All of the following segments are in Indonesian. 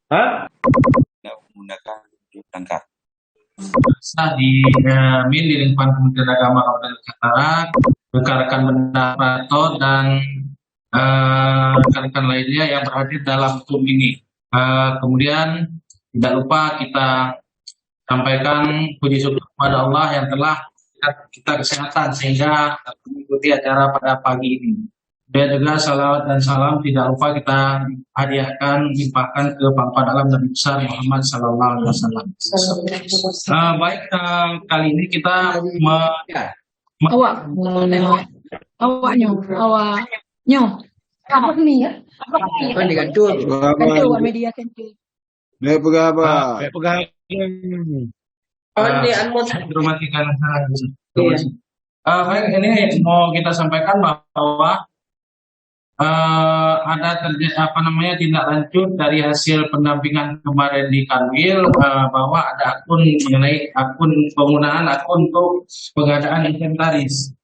Hah? Menggunakan tangkap. Di MIN di lingkungan Kementerian Agama Kabupaten Nusantara, rekan-rekan Bendaprato dan rekan-rekan lainnya yang berhadir dalam Zoom ini. Kemudian tidak lupa kita sampaikan puji syukur kepada Allah yang telah kita kesehatan sehingga mengikuti acara pada pagi ini. Dan juga salawat dan salam tidak lupa kita hadiahkan, limpahkan ke pangkat alam Nabi besar Muhammad Sallallahu Alaihi Wasallam. Baik, kali ini kita awaknya apa nih ya? Kan digantul. Kantul media kantul. Pegawai. Rumah kita baik, ini mau kita sampaikan bahwa ada tindak lanjut dari hasil pendampingan kemarin di Kanwil, bahwa ada akun mengenai penggunaan akun untuk pengadaan inventaris.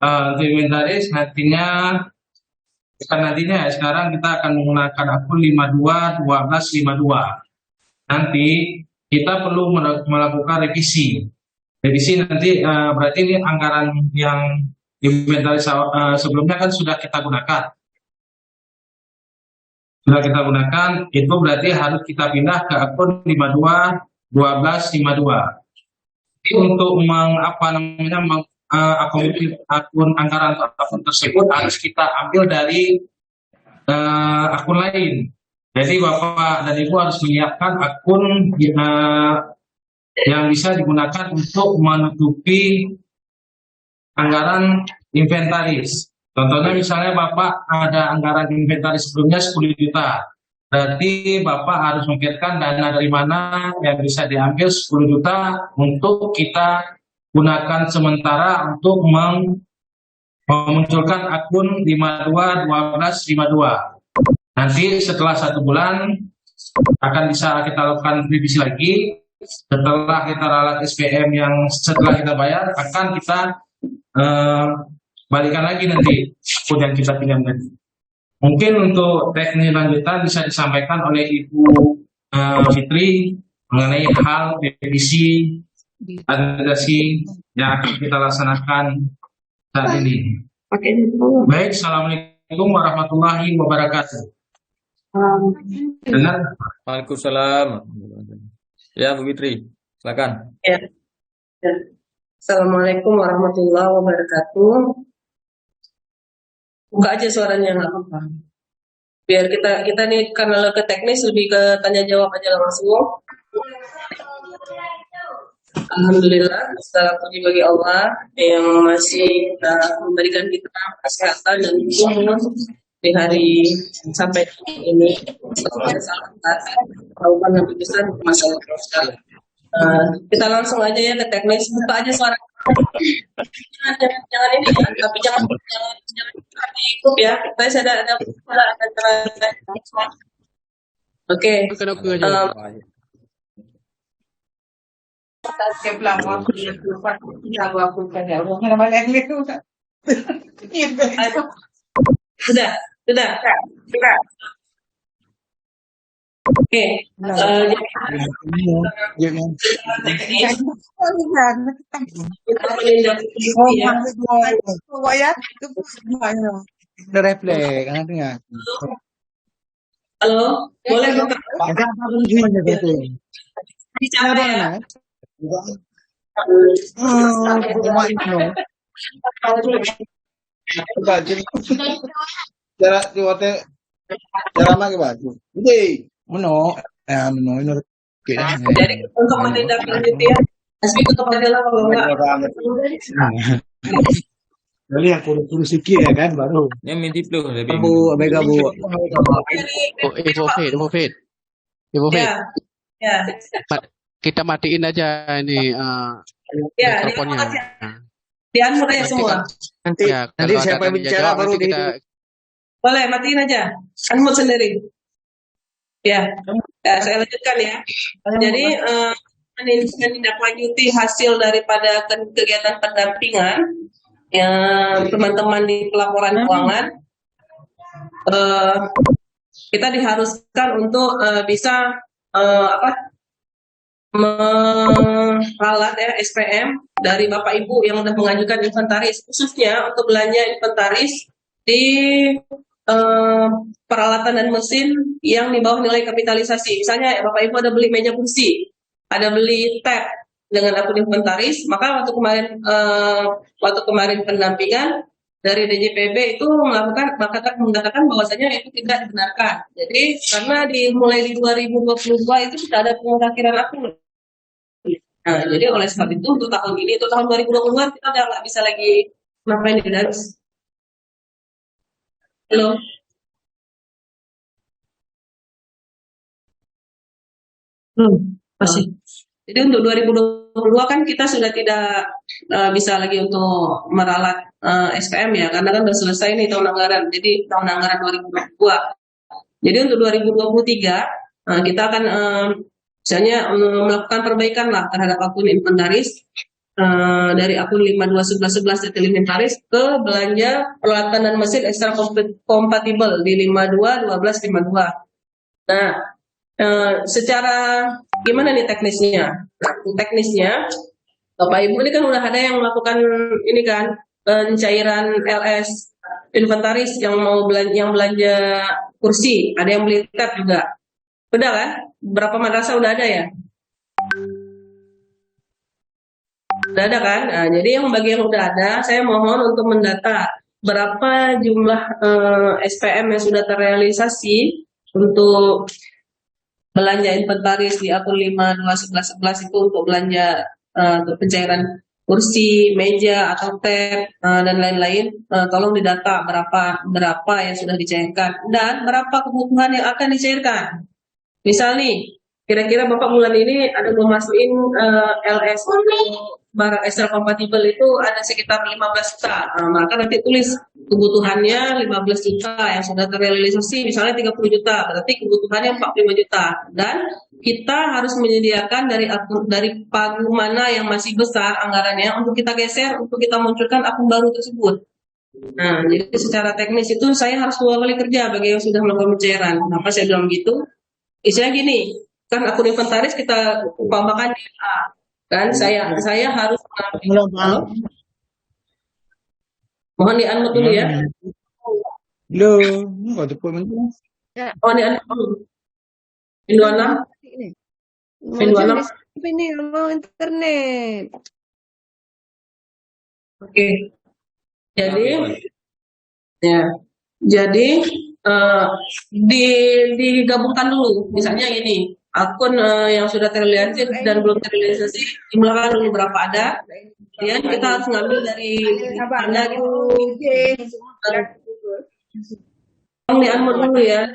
Untuk inventaris nantinya sekarang kita akan menggunakan akun 521252. Nanti kita perlu melakukan revisi. Revisi nanti berarti ini anggaran yang inventaris sebelumnya kan sudah kita gunakan. Itu berarti harus kita pindah ke akun 521252. Jadi untuk akomodir akun anggaran akun tersebut harus kita ambil dari akun lain. Jadi Bapak dan Ibu harus menyiapkan akun yang bisa digunakan untuk menutupi anggaran inventaris. Contohnya misalnya Bapak ada anggaran inventaris sebelumnya 10 juta. Berarti Bapak harus memikirkan dana dari mana yang bisa diambil 10 juta untuk kita gunakan sementara untuk memunculkan akun 521252. Nanti setelah 1 bulan akan bisa kita lakukan revisi lagi. Setelah kita ralat SPM yang setelah kita bayar, akan kita balikan lagi nanti akun yang kita pinjamkan. Mungkin untuk teknis lanjutan bisa disampaikan oleh Ibu Fitri mengenai hal revisi administrasi yang akan kita laksanakan saat ini. Baik, assalamualaikum warahmatullahi wabarakatuh. Dengar? Waalaikumsalam. Ya, Bu Fitri, silakan. Ya. Assalamualaikum warahmatullahi wabarakatuh. Buka aja suaranya, nggak apa-apa. Biar kita nih karena ke teknis lebih ke tanya jawab aja langsung. Alhamdulillah, segala puji bagi Allah yang masih memberikan kita kesehatan dan umur di hari sampai ini. Melakukan lebih besar masalah. Kita langsung aja ya ke teknis. Buka aja suara. Jangan ini ya, tapi jangan ikut ya. Saya ada. Oke. Sudah. Oke. Halo, boleh bicara ya? Jadi untuk menindaklanjuti ya, SB tutup aja lah kalau enggak. Jadi yang kurus sikit ya kan baru. Yang mintip lu lebih. Bu, Mega Bu. Ibu Fit. Ya. Kita matiin aja ini mikrofonnya. Di-unmute aja semua. Nanti siapa yang bicara baru kita. Boleh, matiin aja. Unmute sendiri. Ya, saya lanjutkan ya. Jadi menindaklanjuti hasil daripada kegiatan pendampingan yang teman-teman di pelaporan keuangan. kita diharuskan untuk bisa meralat ya SPM dari Bapak Ibu yang sudah mengajukan inventaris, khususnya untuk belanja inventaris di peralatan dan mesin yang di bawah nilai kapitalisasi. Misalnya Bapak Ibu ada beli meja kursi, ada beli tab dengan akun inventaris, maka waktu kemarin pendampingan dari DJPB itu mengatakan bahwasanya itu tidak dibenarkan. Jadi karena dimulai di 2022 itu sudah ada pemutakiran akun. Nah, jadi oleh sebab itu untuk tahun ini, untuk tahun 2020 kita udah nggak bisa lagi ngapain di Darus. Halo. Masih. Jadi untuk 2022 kan kita sudah tidak bisa lagi untuk meralat SPM ya, karena kan sudah selesai nih tahun anggaran. Jadi tahun anggaran 2022. Jadi untuk 2023 kita akan misalnya melakukan perbaikan lah terhadap akun inventaris dari akun 521111 detail inventaris ke belanja peralatan dan mesin ekstra kompatibel di 521252. Nah, secara gimana nih teknisnya? Teknisnya, Bapak Ibu ini kan udah ada yang melakukan ini kan pencairan LS inventaris yang belanja kursi, ada yang beli tab juga. Udah kan? Berapa madrasah udah ada ya? Udah ada kan? Nah, jadi yang bagi yang udah ada, saya mohon untuk mendata berapa jumlah SPM yang sudah terrealisasi untuk belanja inventaris di akun 521111 itu untuk belanja untuk pencairan kursi, meja atau tab dan lain-lain. Tolong didata berapa yang sudah dicairkan dan berapa kebutuhan yang akan dicairkan. Misal nih, kira-kira Bapak bulan ini ada mau masukin LS untuk barang ekstra kompatibel itu ada sekitar 15 juta. Maka nanti tulis kebutuhannya 15 juta yang sudah terrealisasi misalnya 30 juta, berarti kebutuhannya 45 juta. Dan kita harus menyediakan dari pagu mana yang masih besar anggarannya untuk kita geser, untuk kita munculkan akun baru tersebut. Nah, jadi secara teknis itu saya harus 2 kali kerja bagi yang sudah melakukan pencairan. Kenapa saya bilang gitu? Isinya gini, kan akun inventaris kita umpamakan di A, kan saya harus mengambil. Mohon di-unmute dulu ya. Halo, nggak ada pun. Oh, di-unmute dulu. Pin 26. Pin 26. Ini mau internet. Oke. Jadi digabungkan dulu. Misalnya ini akun yang sudah terrealisasi dan belum terrealisasi jumlahkan dulu berapa ada. Kemudian kita harus ngambil dari Anda gitu. Tolong di-unmute dulu ya.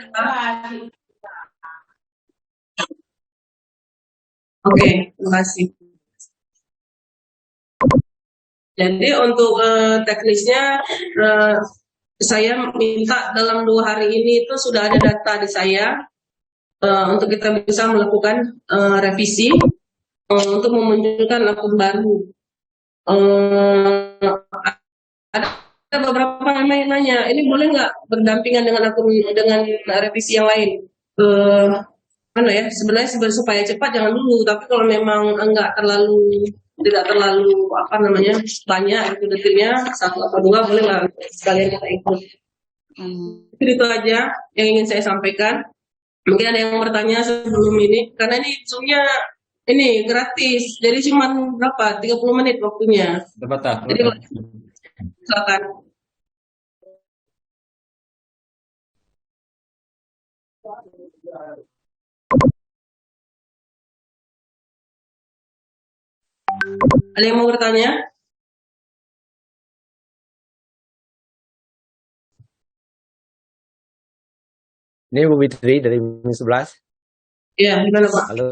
Oke, terima kasih. Jadi untuk teknisnya saya minta dalam 2 hari ini itu sudah ada data di saya untuk kita bisa melakukan revisi untuk memunculkan akun baru. Ada beberapa yang nanya, ini boleh nggak berdampingan dengan revisi yang lain? Mana ya? Sebenarnya supaya cepat jangan dulu, tapi kalau memang tidak terlalu banyak itu detailnya 1 atau 2 boleh nggak sekalian kita ikut. Itu aja yang ingin saya sampaikan. Mungkin ada yang bertanya sebelum ini, karena ini Zoom-nya ini gratis, jadi cuma berapa? 30 menit waktunya. Jadi silakan. Ada yang mau bertanya? Ini Bu Fitri dari Min 11. Iya, gimana Pak? Halo.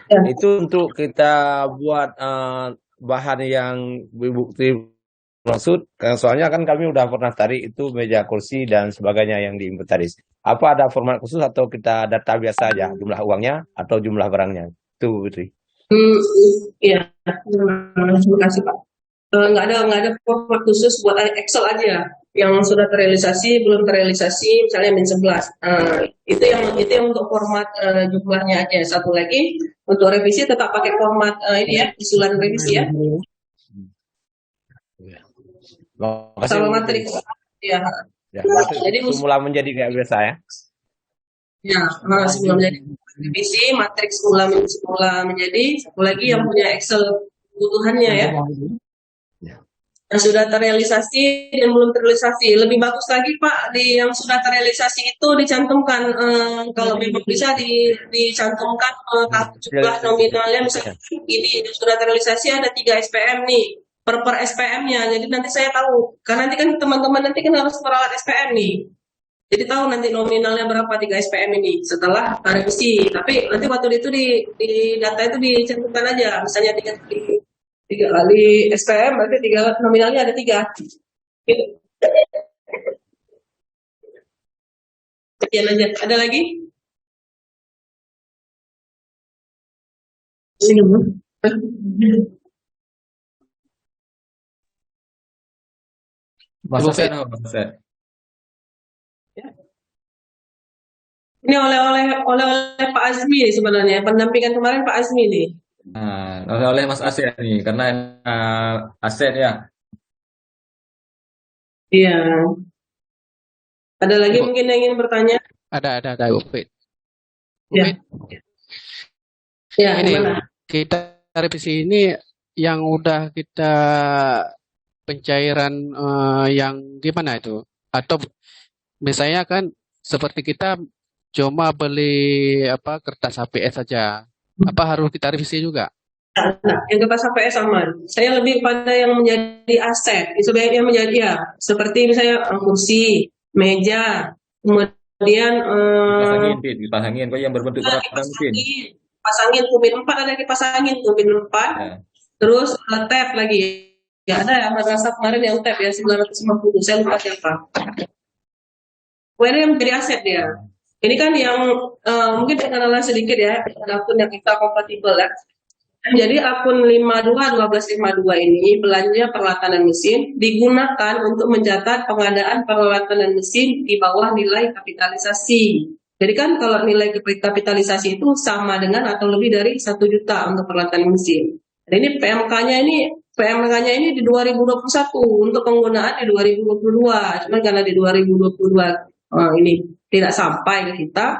Ya. Itu untuk kita buat bahan yang Bu Fitri maksud, soalnya kan kami udah pernah tarik itu meja kursi dan sebagainya yang diinventaris. Apa ada format khusus atau kita data biasa aja, jumlah uangnya atau jumlah barangnya? Itu Bu Fitri. Iya, terima kasih Pak. Nggak ada format khusus buat Excel aja. yang sudah terrealisasi, belum terrealisasi, misalnya min 11. Itu yang untuk format jumlahnya aja. Satu lagi untuk revisi tetap pakai format ini ya, usulan revisi ya. Makasih Sama Bu materi. Fitri. Ya. Ya, Jadi semula menjadi kayak biasa ya. ya, semula menjadi revisi, matriks semula menjadi satu lagi yang punya Excel kebutuhannya ya. Yang sudah terrealisasi dan belum terrealisasi. Lebih bagus lagi Pak, di yang sudah terrealisasi itu dicantumkan kalau memang bisa dicantumkan jumlah nominalnya misalnya ini yang sudah terrealisasi ada 3 SPM nih per SPM-nya. Jadi nanti saya tahu. Karena nanti kan teman-teman nanti kan harus merawat SPM nih. Jadi tahu nanti nominalnya berapa 3 SPM ini setelah revisi. Tapi nanti waktu itu di data itu dicantumkan aja. Misalnya 3 kali SPM berarti 3 nominalnya ada 3. Gitu. Sekian aja. Ada lagi? Mas Ibu Asep, Fit, Mas Asep. Ini oleh Pak Azmi nih sebenarnya. Pendampingan kemarin Pak Azmi nih. Nah, oleh Mas Asep nih, karena Asep ya. Iya. Ada lagi Ibu, mungkin yang ingin bertanya? ada Ibu Fit. Ibu Ya. Fit, Ya, ini gimana? kita revisi ini yang udah kita pencairan yang gimana itu? Atau misalnya kan seperti kita cuma beli kertas HPS saja. Apa harus kita revisi juga? Nah, yang kertas HPS sama. Saya lebih pada yang menjadi aset. Sebaiknya menjadi ya, seperti misalnya kursi, meja, kemudian Dipasangin, kok yang berbentuk peraturan mungkin. pasangin turbin 4 ada dipasangin turbin 4. Ya. Terus tab lagi. Ya ada yang madrasah kemarin yang tab ya 950. Saya lupa siapa. Ini yang menjadi aset dia. Ini kan yang mungkin pengenalan sedikit ya, akun yang kita kompatibel ya. Jadi akun 1252 ini belanja peralatan dan mesin digunakan untuk mencatat pengadaan peralatan dan mesin di bawah nilai kapitalisasi. Jadi kan kalau nilai kapitalisasi itu sama dengan atau lebih dari 1 juta untuk peralatan dan mesin. Dan ini PMK-nya ini di 2021 untuk penggunaan di 2022. Cuman karena di 2022 ini tidak sampai ke kita,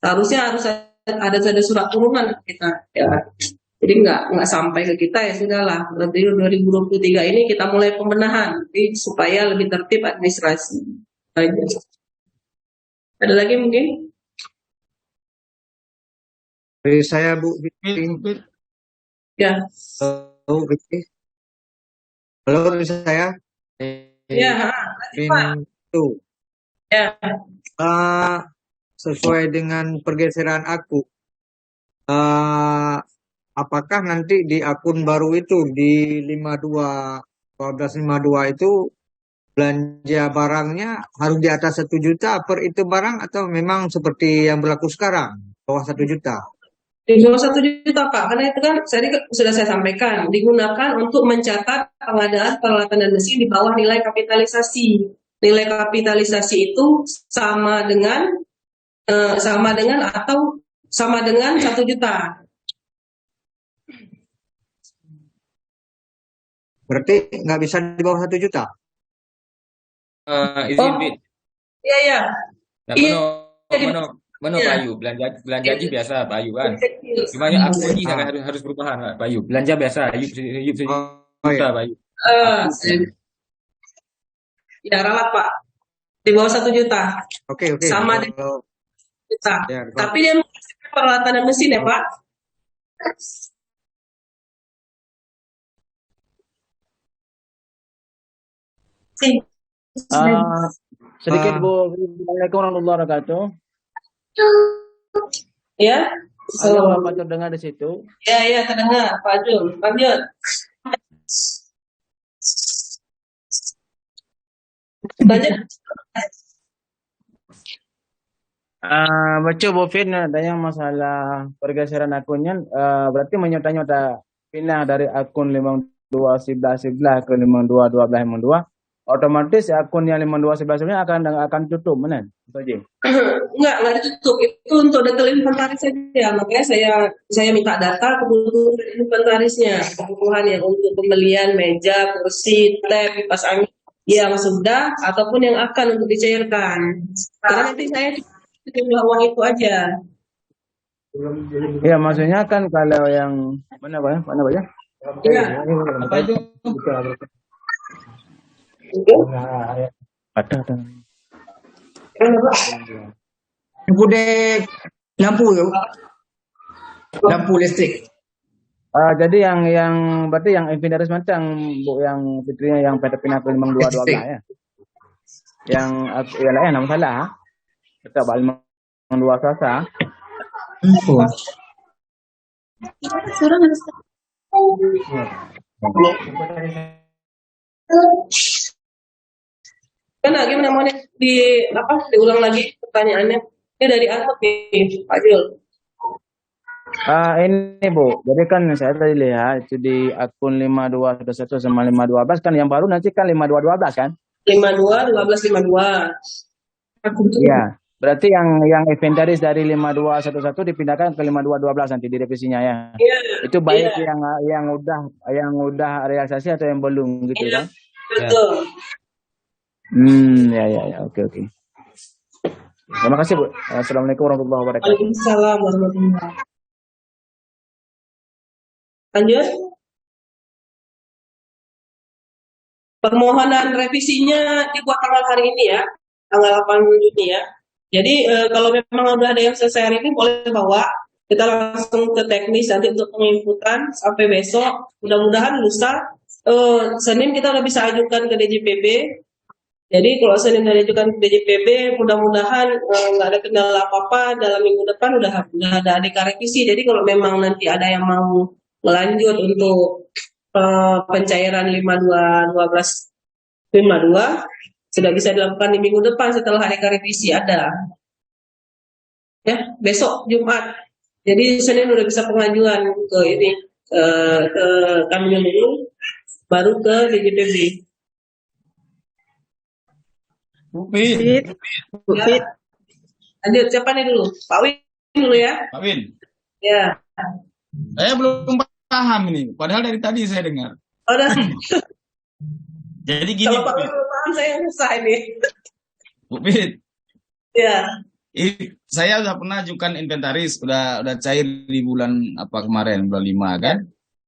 seharusnya harus ada surat turunan ke kita ya. Jadi nggak sampai ke kita ya sudahlah. Berarti 2023 ini kita mulai pembenahan supaya lebih tertib administrasi. Ada lagi mungkin? Dari saya Bu Fitri. Ya. Halo Fitri. Halo dari saya. Ya. Itu. Ya. Sesuai dengan pergeseran aku. Apakah nanti di akun baru itu di 1252 itu belanja barangnya harus di atas 1 juta per itu barang atau memang seperti yang berlaku sekarang bawah 1 juta? Di bawah 1 juta Pak, karena itu kan sudah saya sampaikan digunakan untuk mencatat pengadaan peralatan dan mesin di bawah nilai kapitalisasi. Nilai kapitalisasi itu sama dengan atau sama dengan 1 juta. Berarti nggak bisa di bawah 1 juta? Izin Fit. Iya. Nah, Iya. Pak Ayu, belanja aja biasa Pak Ayu kan. Cuma yang aku ini harus perubahan Pak Ayu. Belanja biasa, Ayu iya. Pak Ayu. Ya ralat Pak. Di bawah 1 juta. Oke. Sama dengan 1 juta. Ya, Tapi dia menghasilkan peralatan dan mesin ya Pak. Sedikit Bu. Assalamualaikum warahmatullahi wabarakatuh. Ya. Halo, Pak terdengar di situ? Ya, terdengar. Pak Jun, lanjut. Lanjut. Baca Bu Fin, adanya masalah pergeseran akunnya, berarti menyota-nyota pindah dari akun 521111 ke 521252. otomatis akun yang 5211 ini akan tutup, mana? Itu aja. Enggak ditutup. Itu untuk detail inventaris saja. Makanya saya minta data kebutuhan inventarisnya, kebutuhan yang untuk pembelian meja, kursi, tab, kipas angin yang sudah ataupun yang akan untuk dicairkan. Karena nanti saya jumlah uang itu aja. Ya, maksudnya kan kalau yang mana Pak ya? Mana Pak ya? Iya. Apa itu? Ada. Lampu dek, lampu tu. Lampu listrik. Jadi yang berarti yang inventaris macam Bu yang fitrinya yang PT Pinaka 5212 ya. Yang ya lah nama salah. Kita bal 52 sasa. Gimana mau diulang lagi pertanyaannya? Ini dari Ahmad nih, Pak Jul. Ini Bu, jadi kan saya tadi lihat itu di akun 5211 sama 5212 kan yang baru nanti kan 5212 kan? 52, 12, 52. Iya. Berarti yang inventaris dari 5211 dipindahkan ke 5212 nanti direvisinya ya. Iya. Itu baik yang udah realisasi atau yang belum gitu kan? Betul. Ya. Oke. Terima kasih Bu. Assalamualaikum warahmatullahi wabarakatuh. Waalaikumsalam warahmatullahi wabarakatuh. Lanjut. Permohonan revisinya dibuat tanggal hari ini ya, tanggal 8 Juni ya. Jadi kalau memang udah ada yang selesai hari ini boleh bawa, kita langsung ke teknis nanti untuk penginputan sampai besok. Mudah-mudahan lusa Senin kita udah bisa ajukan ke DJPB. Jadi kalau Senin udah ajukan ke DJPB, mudah-mudahan nggak ada kendala apa-apa. Dalam minggu depan udah ada ADK revisi. Jadi kalau memang nanti ada yang mau melanjut untuk pencairan 52 sudah bisa dilakukan di minggu depan setelah ADK revisi ada. Ya, besok Jumat. Jadi Senin udah bisa pengajuan ke ini ke kami dulu, baru ke DJPB. Bupit. Ya. Lanjut, siapa nih dulu? Pak Win dulu ya. Pak Win. Ya. Saya belum paham ini, padahal dari tadi saya dengar. Udah. Jadi gini, Kalau Pak Win belum paham saya yang susah ini. Bupit. Ya. Saya udah pernah ajukan inventaris, udah cair di bulan apa kemarin, bulan 5 kan?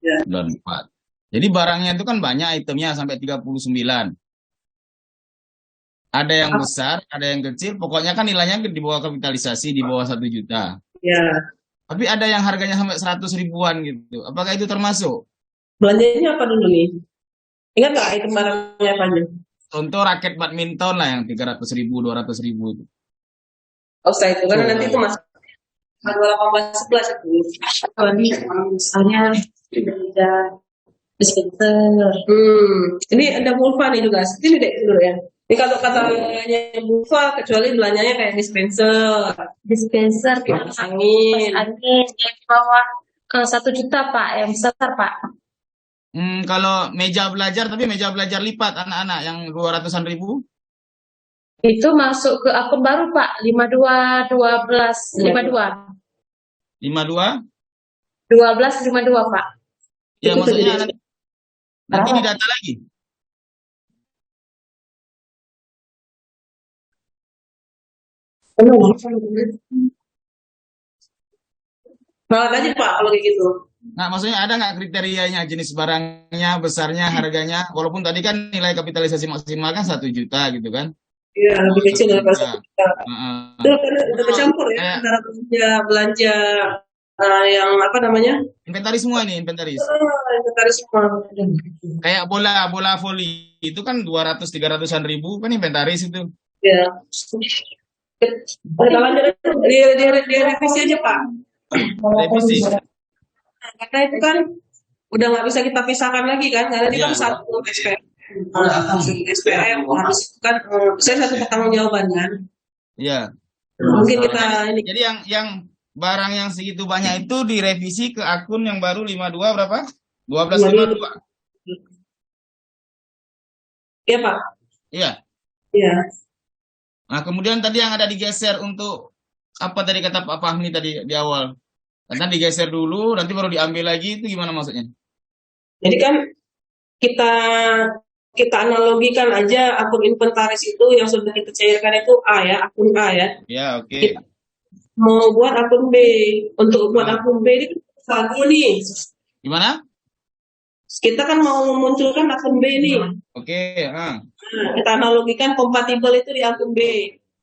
Ya. Bulan 4. Jadi barangnya itu kan banyak itemnya sampai 39. Ada yang besar, ada yang kecil, pokoknya kan nilainya di bawah kapitalisasi, di bawah 1 juta. Ya. Tapi ada yang harganya sampai 100 ribuan gitu. Apakah itu termasuk? Belanjanya apa dulu nih? Ingat nggak item barangnya apa aja? Contoh raket badminton lah yang 300 ribu, 200 ribu itu. Oh, saya itu karena nanti itu masuk 2018-11 itu. Misalnya ada dispenser. Ini ada Bulva nih juga. Ini deh dulu ya. Ini kalau katanya Bulva kecuali belanjanya kayak dispenser kipas angin. Yang di bawah 1 juta Pak, yang besar Pak. Kalau meja belajar, tapi meja belajar lipat anak-anak yang 200-an ribu? Itu masuk ke akun baru Pak, 5212 52. 52? 1252 Pak. Ya, Itu maksudnya jadi- nanti didata lagi. Malah aja Pak kalau kayak gitu. Nah, maksudnya ada nggak kriterianya, jenis barangnya, besarnya, harganya? Walaupun tadi kan nilai kapitalisasi maksimal kan 1 juta gitu kan? Iya, lebih kecil daripada 1 juta. Heeh. Itu kan udah bercampur ya Kayak- antara belanja yang apa namanya? Inventaris semua nih, inventaris. Inventaris semua. Kayak bola voli itu kan 200-300-an ribu kan inventaris itu. Ya. Kita lanjut di revisi aja Pak. Revisi. Karena itu kan udah nggak bisa kita pisahkan lagi kan, karena ini kan Iya. satu SPM. SPM harus kan saya satu pertanggungjawaban kan. Iya. Mungkin kita ini Jadi yang barang yang segitu banyak itu direvisi ke akun yang baru 52 berapa? 1252. ya Pak. Iya. Iya. Nah, kemudian tadi yang ada digeser untuk apa tadi kata Pak Fahmi tadi di awal? Karena digeser dulu, nanti baru diambil lagi, itu gimana maksudnya? Jadi kan kita kita analogikan aja akun inventaris itu yang sudah kita cairkan itu A ya, akun A ya. Ya, oke. Kita mau buat akun B. Untuk buat akun B ini pagu nih. Gimana? Kita kan mau memunculkan akun B nih. Oke, Nah, kita analogikan kompatibel itu di akun B.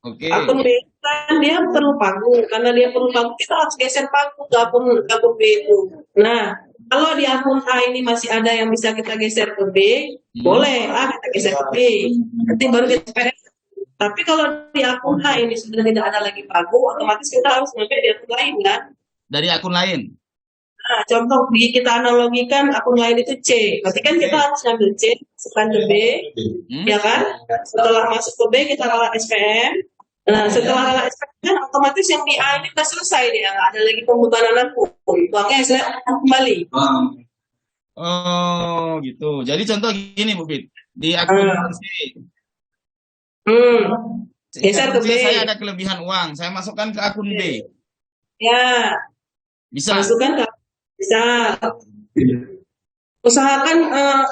oke. Akun B kan dia perlu pagu, karena dia perlu pagu kita harus geser pagu ke akun B itu. Nah, kalau di akun A ini masih ada yang bisa kita geser ke B, boleh lah kita geser ke B. Nanti baru kita PS. Tapi kalau di akun A ini sudah tidak ada lagi pagu, otomatis kita harus ngambil di akun lain kan. Dari akun lain. Nah, contoh kita analogikan akun lain itu C. Berarti kan kita harus ngambil C, masukkan ke B, ya kan? Setelah masuk ke B kita rala SPM. Nah, setelah rala SPM kan otomatis yang di A ini udah selesai dia, nggak ada lagi pembebanan akun. Uangnya saya kembali. Oh, gitu. Jadi contoh gini, Bu Fit. Di akun C, Geser ke B. saya ada kelebihan uang, saya masukkan ke akun B. Ya, Bisa. masukkan ke bisa. Usahakan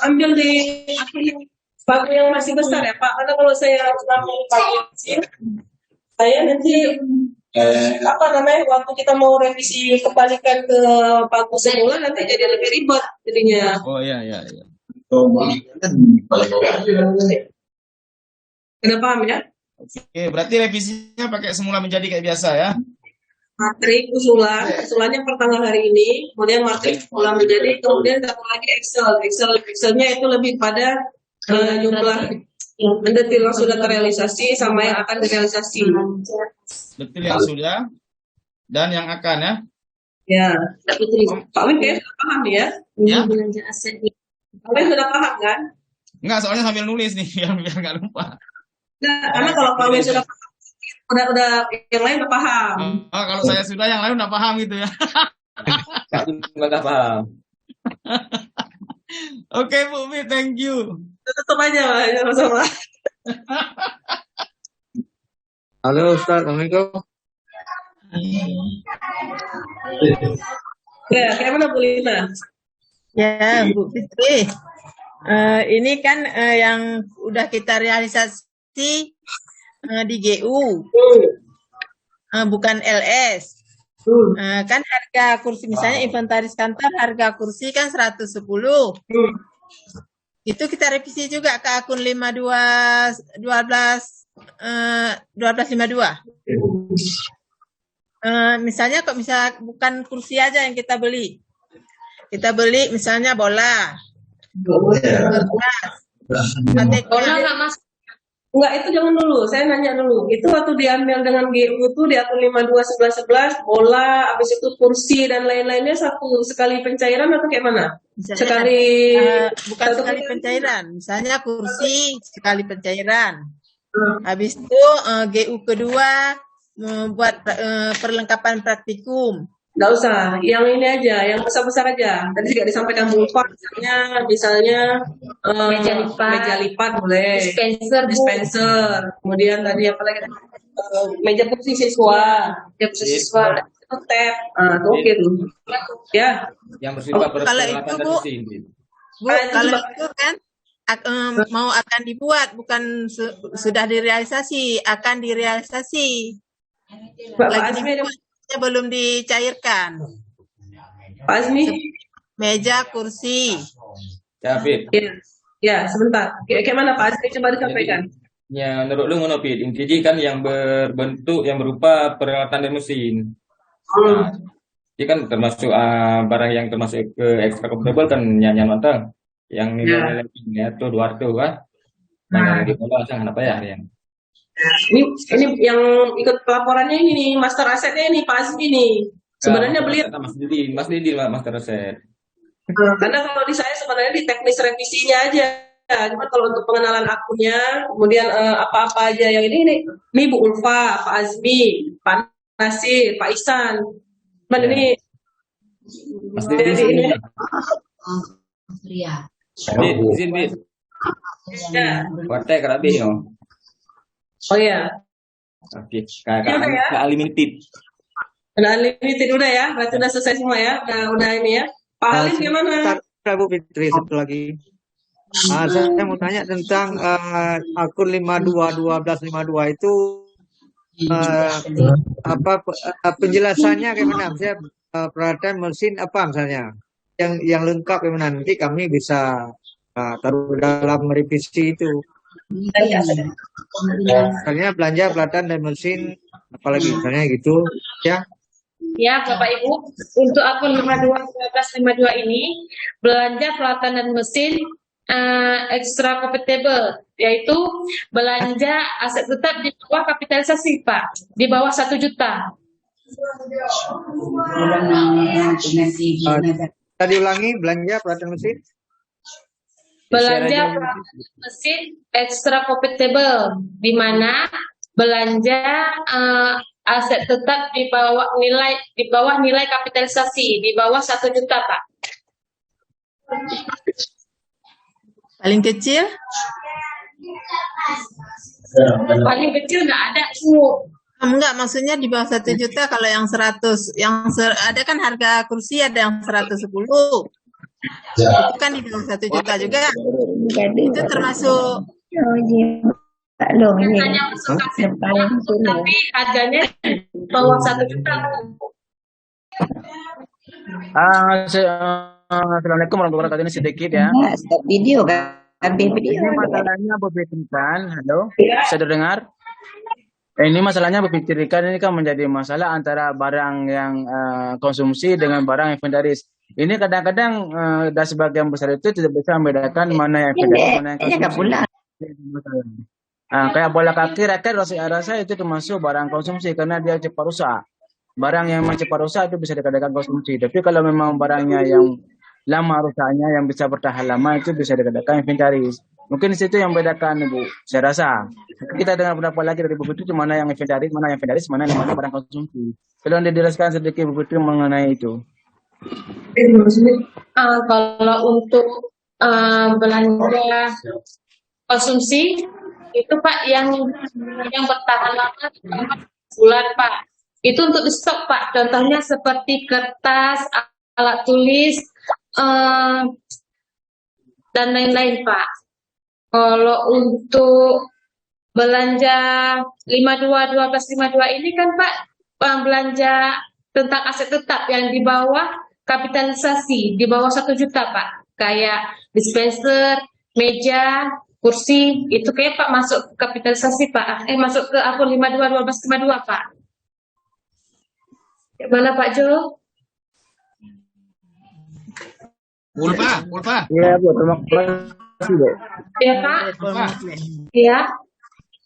ambil di akun yang pagu yang masih besar ya Pak, karena kalau saya ambil pagu yang kecil, saya nanti apa namanya waktu kita mau revisi kembalikan ke pagu semula nanti jadi lebih ribet jadinya. Oh, iya, iya, iya. Udah paham ya? Oke, berarti revisinya pakai semula menjadi kayak biasa ya? Matrik usulannya per tanggal hari ini, kemudian matrik ulang menjadi, kemudian satu lagi Excelnya itu lebih pada jumlah mendetil yang sudah terrealisasi sama yang akan direalisasi. Betul yang sudah dan yang akan ya? Ya, Pak Win kayaknya sudah paham ya? Ya? Pak Win sudah paham kan? Enggak, soalnya sambil nulis nih biar nggak lupa. Nah, karena kalau Pak Win sudah paham, udah yang lain udah paham. Oh, kalau saya sudah, yang lain udah paham gitu ya. Nggak paham. Oke, Bu Mi, thank you. Tutup aja Pak, sama-sama. Halo Ustaz, Assalamualaikum. Ya, kayak mana Bu Lina? Ya, Bu Fitri. Ini kan yang udah kita realisasi di GU, bukan LS. Kan harga kursi, misalnya inventaris kantor harga kursi kan 110. Itu kita revisi juga ke akun 1252. Misalnya kok bukan kursi aja yang kita beli. Kita beli misalnya bola. Bola nggak masuk. Enggak, itu jangan dulu. Saya nanya dulu. Itu waktu diambil dengan GU itu di akun 521111 bola, habis itu kursi dan lain-lainnya satu sekali pencairan atau kayak mana? Misalnya bukan sekali pencairan. Misalnya kursi sekali pencairan. Habis itu GU kedua membuat perlengkapan praktikum. Nggak usah, yang ini aja, yang besar-besar aja. Tadi juga disampaikan Bu Ulfa, misalnya meja lipat boleh, dispenser. Kemudian tadi apa lagi? Meja kursi siswa, tab, tuh gitu. Ya. Yang bersifat Kalau itu Bu, kalau itu kan mau akan dibuat, bukan sudah direalisasi, akan direalisasi. Lagi dibuat, belum dicairkan. Pak Azmi, meja, kursi. Ya, Fit. Ya, sebentar. Kayak mana Pak Azmi, coba disampaikan. Ya, menurut lu ngono, Fit. Intinya kan yang berbentuk yang berupa peralatan dan mesin. Nah, ini kan termasuk barang yang termasuk ke extra computable kan nyaman tang. Yang nilai-nilainya tuh 200 kan. Nah, di bola jangan apa ya yang. Ini yang ikut pelaporannya ini nih, master asetnya ini Pak Azmi nih. Sebenarnya beliau Mas Didi master aset. Karena kalau di saya sebenarnya di teknis revisinya aja. Cuma kalau untuk pengenalan akunnya, kemudian apa-apa aja yang ini Bu Ulfa, Pak Azmi, Pak Nasir, Pak Isan. Ini Mas Didi ini. Iya. Izin, Ya. Kuartek kerabi yo. Oh ya. Oke, Ini udah ya? kakak unlimited. Udah unlimited udah ya? Berarti udah selesai semua ya? Udah ini ya? Pak Halim gimana? Sebentar, Bu Fitri, satu lagi. Saya mau tanya tentang akun 521252 itu penjelasannya gimana? Saya peralatan mesin apa misalnya? Yang lengkap gimana? Nanti kami bisa taruh dalam revisi itu. Misalnya belanja peralatan dan mesin, apalagi misalnya gitu, ya. Ya, Bapak Ibu, untuk akun 521252 ini belanja peralatan dan mesin extra compatible, yaitu belanja aset tetap di bawah kapitalisasi, Pak, di bawah 1 juta. Tadi ulangi, belanja peralatan mesin. Belanja peralatan mesin extra compatible, di mana belanja aset tetap di bawah nilai kapitalisasi di bawah 1 juta, Pak. Paling kecil? Paling kecil nggak ada, Bu. Enggak, maksudnya di bawah 1 juta kalau yang 100. Ada kan harga kursi ada yang 110. Itu kan di bawah 1 juta juga. Itu termasuk Hanya masuk tapi harganya di bawah 1 juta. Assalamualaikum warahmatullahi wabarakatuh. Ini sedikit ya. Stop video kan? Ini masalahnya berpikirkan, halo, bisa dengar? Ini masalahnya berpikirkan ini kan menjadi masalah antara barang yang konsumsi dengan barang inventaris. Ini kadang-kadang dan sebagian besar itu tidak bisa membedakan mana yang inventaris, mana yang konsumsi. Kayak bola kaki, raket, rasa itu termasuk barang konsumsi karena dia cepat rusak. Barang yang memang cepat rusak itu bisa dikatakan konsumsi. Tapi kalau memang barangnya yang lama rusaknya, yang bisa bertahan lama, itu bisa dikatakan inventaris. Mungkin di situ yang membedakan, Bu. Saya rasa. Kita dengar pendapat lagi dari Bu Putri, mana yang inventaris, mana yang barang konsumsi. Kalau Anda jelaskan sedikit Bu Putri mengenai itu. Kalau untuk belanja konsumsi itu, Pak, yang bertahan lama bulan, Pak. Itu untuk di stok, Pak. Contohnya seperti kertas, alat tulis, dan lain-lain, Pak. Kalau untuk belanja 521252 ini kan, Pak, belanja tentang aset tetap yang di bawah kapitalisasi, di bawah 1 juta, Pak. Kayak dispenser, meja, kursi, itu kayak Pak masuk ke kapitalisasi, Pak. Masuk ke akun 521252, Pak. Gimana Pak Jo? Pulpa. Iya, Bu. Terima kasih, Bu. Iya, Pak. Iya.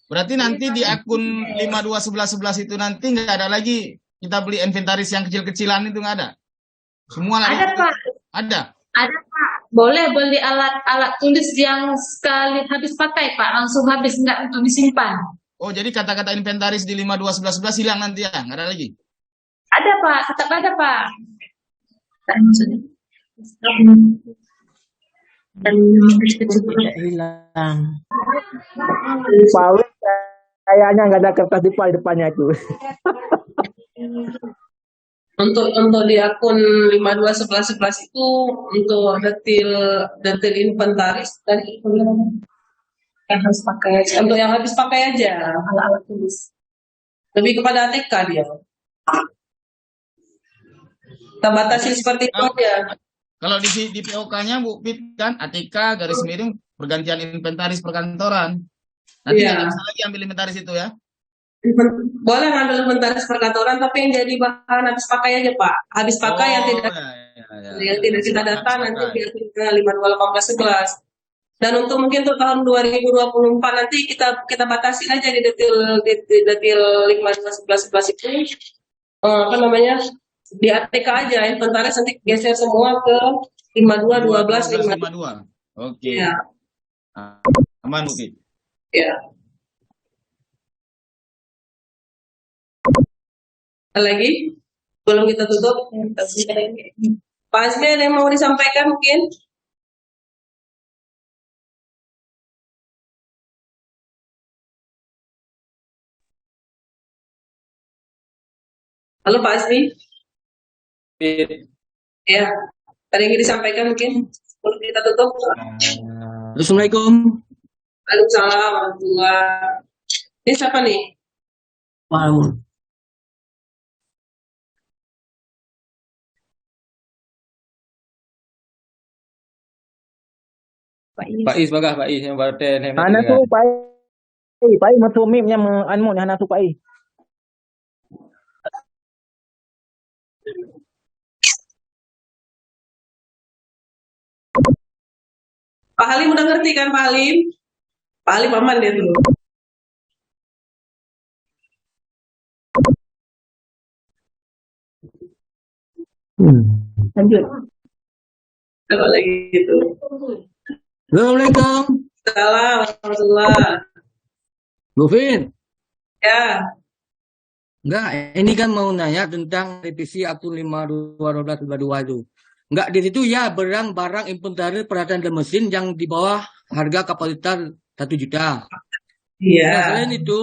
Berarti nanti di akun 521111 itu nanti nggak ada lagi kita beli inventaris yang kecil-kecilan itu, nggak ada? Semua ada, Pak. Ada? Ada, Pak. Boleh beli alat tulis yang sekali habis pakai, Pak. Langsung habis, nggak untuk disimpan. Oh, jadi kata-kata inventaris di 521111 hilang nanti ya? Nggak ada lagi? Ada, Pak. Tetap ada, Pak. hilang. Paul kayaknya nggak ada kertas di depannya itu. Untuk di akun 521111 itu untuk detail inventaris tadi yang harus pakai untuk yang habis pakai aja alat tulis. Lebih kepada ATK dia. Kita batasi seperti itu aja. Kalau di POK-nya Bu Fit kan ATK garis miring pergantian inventaris perkantoran. Nanti nggak bisa lagi ambil inventaris itu ya? Boleh ngambil inventaris perkantoran, tapi yang jadi bahan habis pakai aja Pak. Habis pakai yang tidak kita data nanti biar ke 521811. Dan untuk mungkin untuk tahun 2024 nanti kita batasi aja di detail 521111 itu apa namanya? Di ATK aja inventaris nanti geser semua ke 521252. Oke. Ya. Aman mungkin. Ya. Lagi belum kita tutup. Pak Asmi ada yang mau disampaikan mungkin? Halo Pak Asmi. Fit. Ya, ada yang ingin disampaikan mungkin sebelum kita tutup. Assalamualaikum. Waalaikumsalam warahmatullahi. Ini siapa nih? Wow. Pak Is bagah Pak Is yang baten hemat Hana tu dengan. pai matu mim nya anmu hana tu pai. Pak Halim udah ngerti kan Pak Halim? Pak Halim aman dia tuh. Lanjut. Kalau lagi gitu. Assalamualaikum. Salam warahmatullah. Bu Fin. Ya, Enggak, ini kan mau nanya tentang revisi akun 5212 itu. Enggak, di situ ya barang-barang inventaris peralatan dan mesin yang di bawah harga kapasitas 1 juta. iya. Nah, selain itu,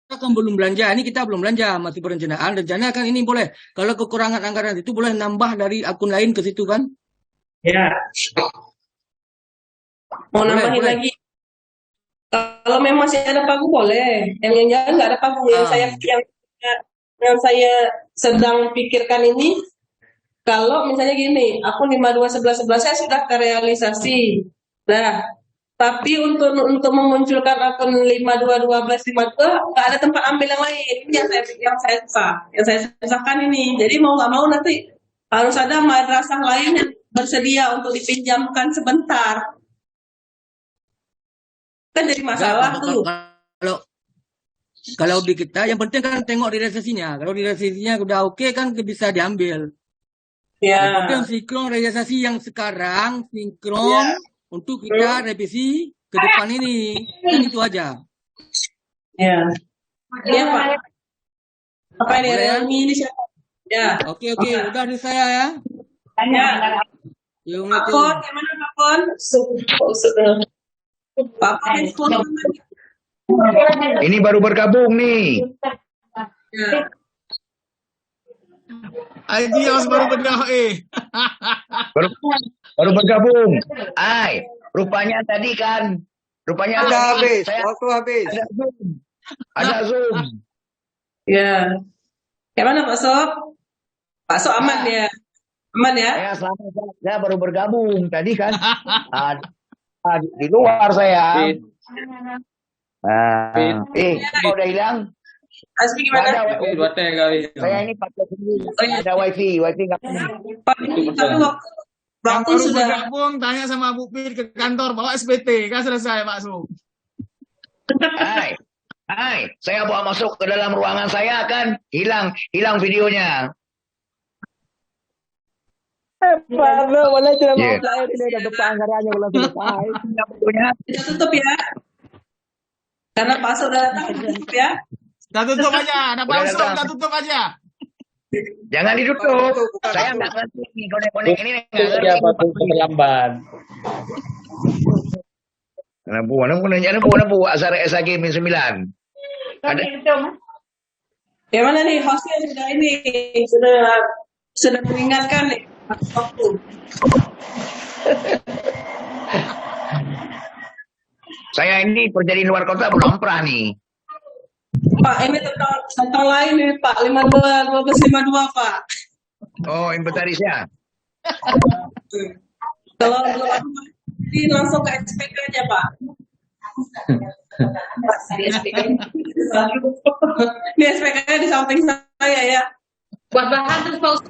kita kan belum belanja. Ini kita belum belanja, masih perencanaan. Rencana kan ini boleh. Kalau kekurangan anggaran itu boleh nambah dari akun lain ke situ kan? Ya. Mau Boleh, nambahin boleh. lagi. Kalau memang masih ada pagu boleh. Yang jangan nggak ada pagu. Yang saya sedang pikirkan ini, kalau misalnya gini, akun 521111 saya sudah terrealisasi. Nah, tapi untuk memunculkan akun 521252 nggak ada tempat ambil yang lain. Ini yang saya susahkan ini. Jadi mau nggak mau nanti harus ada madrasah lain yang bersedia untuk dipinjamkan sebentar. Kan jadi masalah tuh. Kalau di kita yang penting kan tengok realisasinya. Kalau realisasinya udah oke kan bisa diambil. Yang Ya. penting sinkron realisasi yang sekarang sinkron untuk kita revisi ke depan ini. Kan itu aja. Ya. Iya Pak. Apa ini Boleh ya? Realme ini siapa? Ya. Oke, udah dari saya ya. Ya. Assalamualaikum. Pak Pon, gimana Pak Pon? Pak Pon handphone. Ini baru bergabung nih. Ya. Haji harus baru bedah Baru bergabung. Rupanya tadi kan. Rupanya Udah habis, saya waktu habis. ada Zoom. Ya. Gimana Pak Sob? Pak Sob aman ya? Aman ya? Saya baru bergabung tadi kan. Di luar saya. Kok udah hilang? Asmi gimana? Saya ini pakai sendiri. Ada wifi nggak punya. Tapi waktu baru sudah. bergabung, tanya sama Bu Pir ke kantor, bawa SPT, kan selesai Pak Su. Hai, saya bawa masuk ke dalam ruangan saya kan hilang videonya. Mana cuma mau Yeah. saya tidak ada depan anggarannya belum selesai. Kita tutup ya. Karena Pak Sob udah datang, tutup ya. Kita tutup aja, ada Pak Udah Su, datang. kita tutup aja. Jangan ditutup. Saya nggak ngerti nih konek-konek ini nggak ngerti. Terlambat. Mana bu asar SAG min 9. Ada Gimana nih hostnya sudah mengingatkan nih waktu. saya ini kerja di luar kota belum pernah nih. Pak, ini tentang lain nih Pak, 1252 Pak. Oh, inventarisnya. Kalau belum ada ini langsung ke SPK aja Pak. Ini SPK-nya di samping saya ya. Buat bahan terus Pak Ustaz.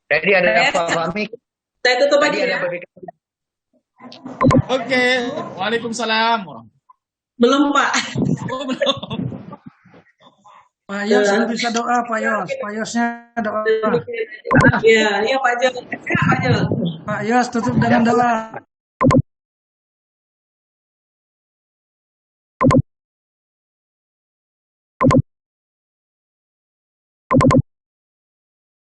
Jadi ada Pak Fahmi. Saya tutup aja Tadi ya. ada Oke, Waalaikumsalam. Belum Pak. Oh, belum. Pak Yos bisa doa Pak Yos. Pak Yosnya doa. Iya Pak Jol. Pak Jol. Pak Yos tutup dengan doa.